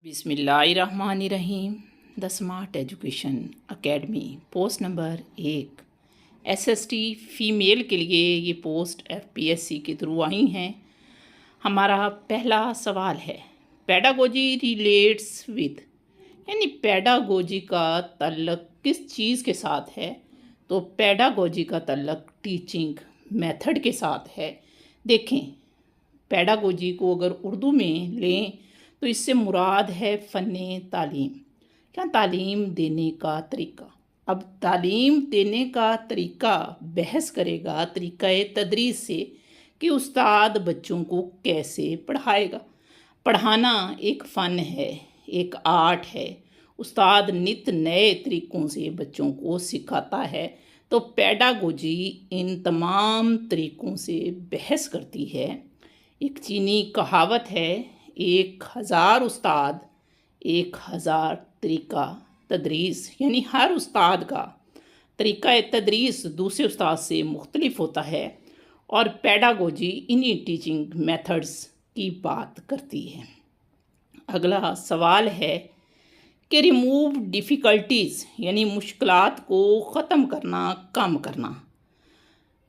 बिस्मिल्लाहिर्रहमानिर्रहीम। The smart education academy post number 1 SST female के लिए ये पोस्ट एफपीएससी के थ्रू आई हैं। हमारा पहला सवाल है पेडागोजी रिलेट्स विद, यानी पेडागोजी का तल्लक किस चीज़ के साथ है। तो पेडागोजी का तल्लक टीचिंग मेथड के साथ है। देखें, पेडागोजी को अगर उर्दू में लें तो इससे मुराद है फ़न्ने तालीम या तालीम देने का तरीका। अब तालीम देने का तरीका बहस करेगा तरीक़ा तदरीस से कि उस्ताद बच्चों को कैसे पढ़ाएगा। पढ़ाना एक फ़न है, एक आर्ट है। उस्ताद नित नए तरीक़ों से बच्चों को सिखाता है। तो पेडागोजी इन तमाम तरीक़ों से बहस करती है। एक चीनी कहावत है, 1000 उस्ताद 1000 तरीक़ा तदरीस, यानी हर उस्ताद का तरीक़ा तदरीस दूसरे उस्ताद से मुख्तलिफ होता है और पेडागोजी इन्हीं टीचिंग मेथड्स की बात करती है। अगला सवाल है कि रिमूव डिफ़िकल्टीज़, यानी मुश्किलात को ख़त्म करना, कम करना।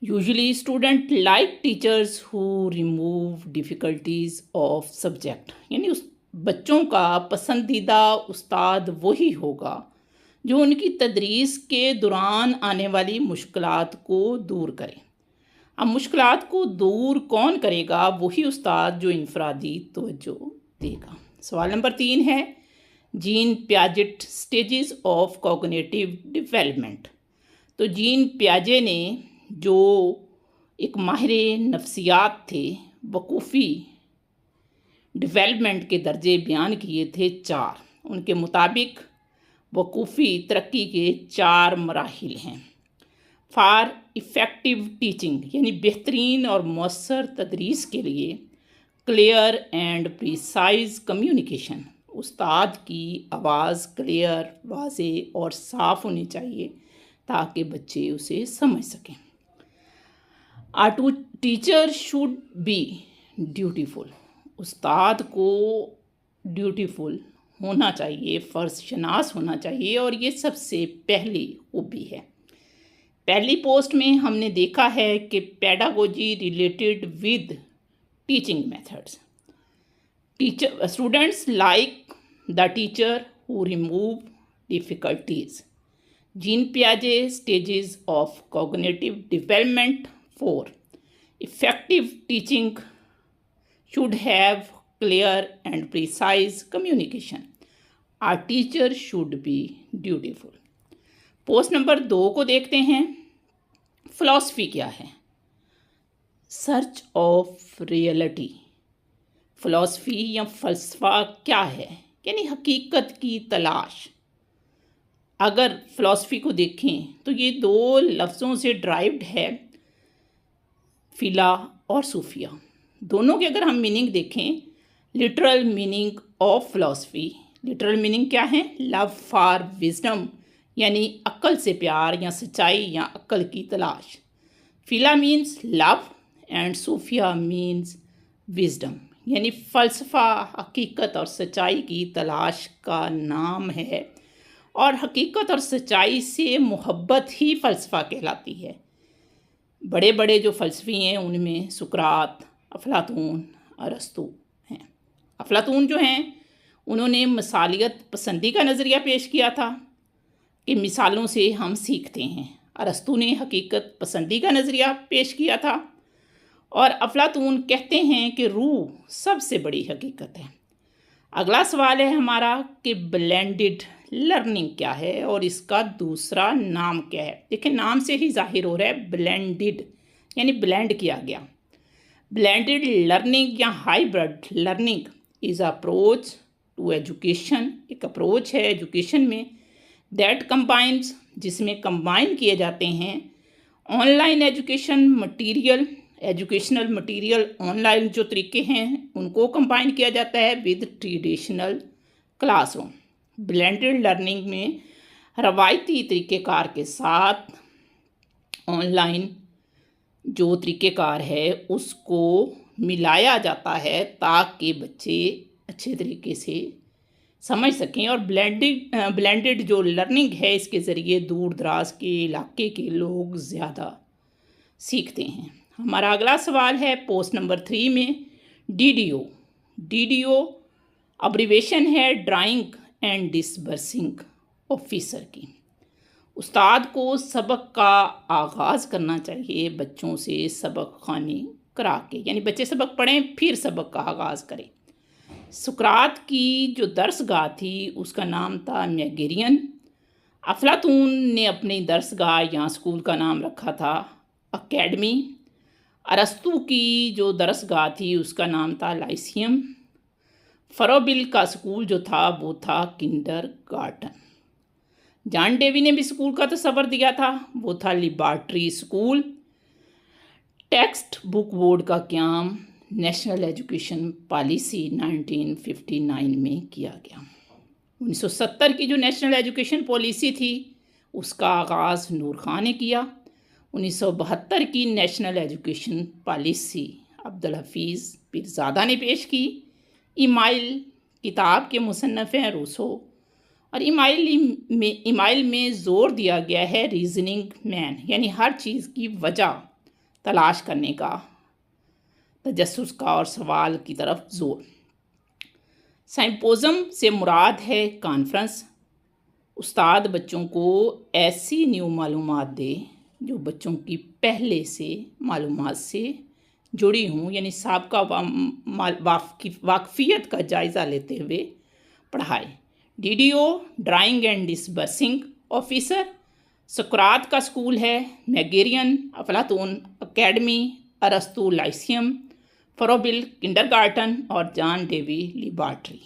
Usually student like teachers who remove difficulties of subject, यानी उस बच्चों का पसंदीदा उस्ताद वही होगा जो उनकी तदरीस के दौरान आने वाली मुश्किलात को दूर करे। अब मुश्किलात को दूर कौन करेगा? वही उस्ताद जो इनफरादी तवज्जो देगा। सवाल नंबर 3 है gene Piaget stages of cognitive development. तो जीन पियाजे ने, जो एक माहिर नफ्सियात थे, वकूफ़ी डेवलपमेंट के दर्जे बयान किए थे 4। उनके मुताबिक वकूफ़ी तरक्की के 4 मराहिल हैं। फ़ॉर इफ़ेक्टिव टीचिंग, यानी बेहतरीन और मौसर तदरीस के लिए क्लियर एंड प्रिसाइज कम्युनिकेशन, उस्ताद की आवाज़ क्लियर, वाज़े और साफ़ होनी चाहिए ताकि बच्चे उसे समझ सकें। टीचर शुड बी ड्यूटीफुल, उस्ताद को ड्यूटीफुल होना चाहिए, फ़र्ज़ शनास होना चाहिए और ये सबसे पहली खूबी है। पहली पोस्ट में हमने देखा है कि pedagogy related with teaching methods. Students like the teacher who remove difficulties. Jean पियाजे stages of cognitive development 4 effective teaching should have clear and precise communication. A teacher should be dutiful. Post number 2 को देखते हैं। Philosophy क्या है? Search of reality. Philosophy या फ़लसफ़ा क्या है? यानी हकीकत की तलाश। अगर फ़िलॉसफ़ी को देखें तो ये 2 लफ्ज़ों से ड्राइव्ड है, फ़िला और सूफिया। दोनों के अगर हम मीनिंग देखें, literal meaning of philosophy, literal meaning क्या है? लव फॉर विजडम, यानी अक्ल से प्यार या सच्चाई या अक्ल की तलाश। फ़िला मीन्स लव एंड सूफिया मीन्स विजडम, यानी फ़लसफ़ा हकीकत और सच्चाई की तलाश का नाम है और हकीकत और सच्चाई से मोहब्बत ही फ़लसफ़ा कहलाती है। बड़े बड़े जो फ़लसफ़ी हैं उनमें सुकरात, अफलातून, अरस्तु हैं। अफलातून जो हैं उन्होंने मिसालियत पसंदी का नज़रिया पेश किया था कि मिसालों से हम सीखते हैं। अरस्तु ने हकीकत पसंदी का नज़रिया पेश किया था और अफलातून कहते हैं कि रूह सबसे बड़ी हकीकत है। अगला सवाल है हमारा कि ब्लेंडेड लर्निंग क्या है और इसका दूसरा नाम क्या है? देखिए, नाम से ही जाहिर हो रहा है ब्लेंडेड, यानी ब्लेंड किया गया। ब्लेंडेड लर्निंग या hybrid learning is approach to education, एक अप्रोच है एजुकेशन में दैट कंबाइंस, जिसमें कंबाइन किए जाते हैं online education material, educational material online जो तरीके हैं उनको कंबाइन किया जाता है with traditional classroom. Blended learning में रवायती तरीक़ेकार के साथ ऑनलाइन जो तरीक़ेकार है उसको मिलाया जाता है ताकि बच्चे अच्छे तरीके से समझ सकें और ब्लेंडेड जो लर्निंग है इसके ज़रिए दूर दराज के इलाके के लोग ज़्यादा सीखते हैं। हमारा अगला सवाल है पोस्ट नंबर 3 में DDO। DDO अब्रीवेशन है ड्राइंग एंड डिसबर्सिंग ऑफिसर की। उस्ताद को सबक का आगाज़ करना चाहिए बच्चों से सबक ख़ानी करा के, यानी बच्चे सबक पढ़ें फिर सबक का आगाज़ करें। सुकरात की जो दरसगाह थी उसका नाम था मैगेरियन। अफलातून ने अपनी दरसगाह या स्कूल का नाम रखा था अकेडमी। अरस्तु की जो दरसगाह थी उसका नाम था लाइसियम। फरोबिल का स्कूल जो था वो था किंडरगार्टन। जॉन डेवी ने भी स्कूल का तस्वर दिया था, वो था laboratory school. Text book board का क़याम नेशनल एजुकेशन पॉलिसी 1959 में किया गया। 1970 की जो नेशनल एजुकेशन पॉलिसी थी उसका आगाज़ नूर खान ने किया। 1972 की national education policy Abdul Hafeez Pirzada ने पेश की। इमाइल किताब के मुसन्नफ़ हैं रूसो, और इमाइल में ज़ोर दिया गया है रीजनिंग मैन, यानी हर चीज़ की वजह तलाश करने का, तजस्सुस का और सवाल की तरफ जोर। सिम्पोज़म से मुराद है कॉन्फ्रेंस। उस्ताद बच्चों को ऐसी न्यू मालूमात दे जो बच्चों की पहले से मालूमात से जुड़ी हों, यानी साबका वाकफियत का जायज़ा लेते हुए पढ़ाए। DDO drawing and disbursing officer. सुकरात का स्कूल है मैगेरियन। अफलातून अकेडमी। अरस्तु लाइसियम। फरोबिल किंडरगार्टन और जॉन डेवी लिबार्ट्री।